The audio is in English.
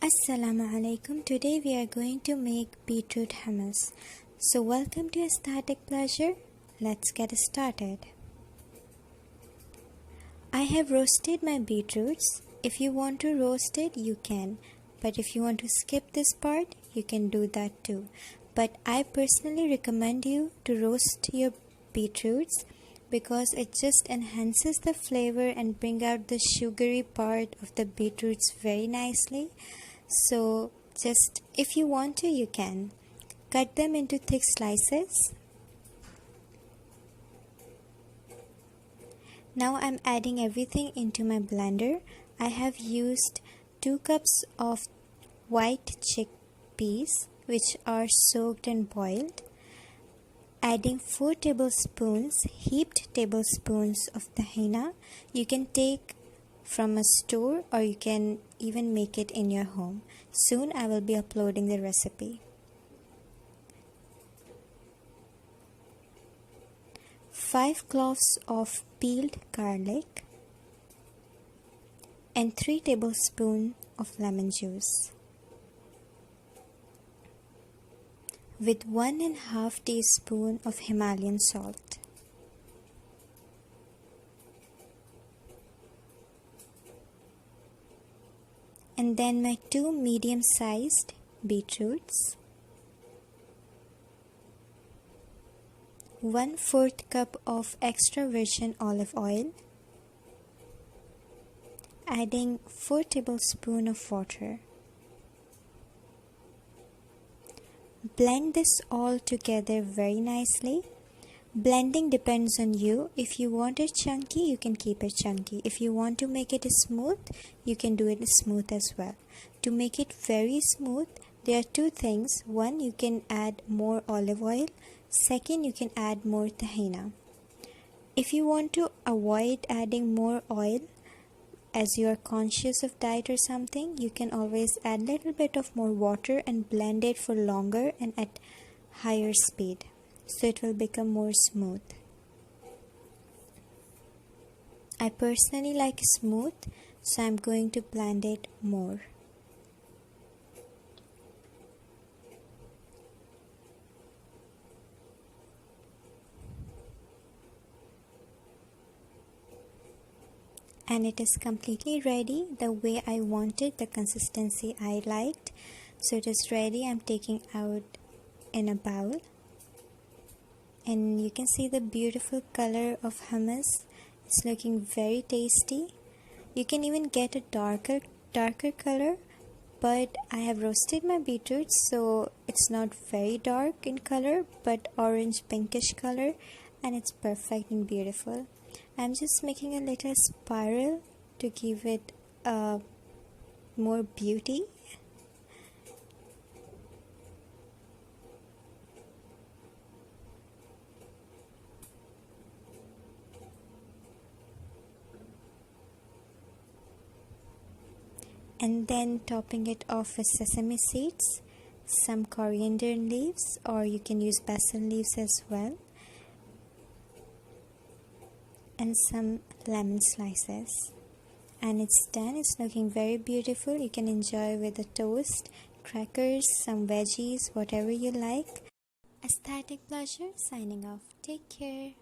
Assalamu alaikum. Today we are going to make beetroot hummus. So welcome to Aesthetic Pleasure. Let's get started. I have roasted my beetroots. If you want to roast it, you can. But if you want to skip this part, you can do that too. But I personally recommend you to roast your beetroots because it just enhances the flavor and bring out the sugary part of the beetroots very nicely. So just if you want to, you can cut them into thick slices. Now I'm adding everything into my blender. I have used 2 cups of white chickpeas which are soaked and boiled. Adding 4 tablespoons, heaped tablespoons of tahina. You can take from a store or you can even make it in your home. Soon I will be uploading the recipe. 5 cloves of peeled garlic and 3 tablespoons of lemon juice with 1.5 teaspoon of Himalayan salt. And then my 2 medium-sized beetroots, 1/4 cup of extra virgin olive oil, adding 4 tablespoons of water. Blend this all together very nicely. Blending depends on you. If you want it chunky, you can keep it chunky. If you want to make it smooth, you can do it smooth as well. To make it very smooth, there are 2 things. One, you can add more olive oil. Second, you can add more tahina. If you want to avoid adding more oil, as you are conscious of diet or something, you can always add a little bit of more water and blend it for longer and at higher speed, so it will become more smooth. I personally like smooth, so I'm going to blend it more. And it is completely ready the way I wanted, the consistency I liked. So it is ready. I'm taking out in a bowl. And you can see the beautiful color of hummus. It's looking very tasty. You can even get a darker color, but I have roasted my beetroots, so it's not very dark in color, but orange pinkish color, and it's perfect and beautiful. I'm just making a little spiral to give it more beauty. And then topping it off with sesame seeds, some coriander leaves, or you can use basil leaves as well, and some lemon slices. And it's done. It's looking very beautiful. You can enjoy with a toast, crackers, some veggies, whatever you like. Aesthetic Pleasure signing off. Take care.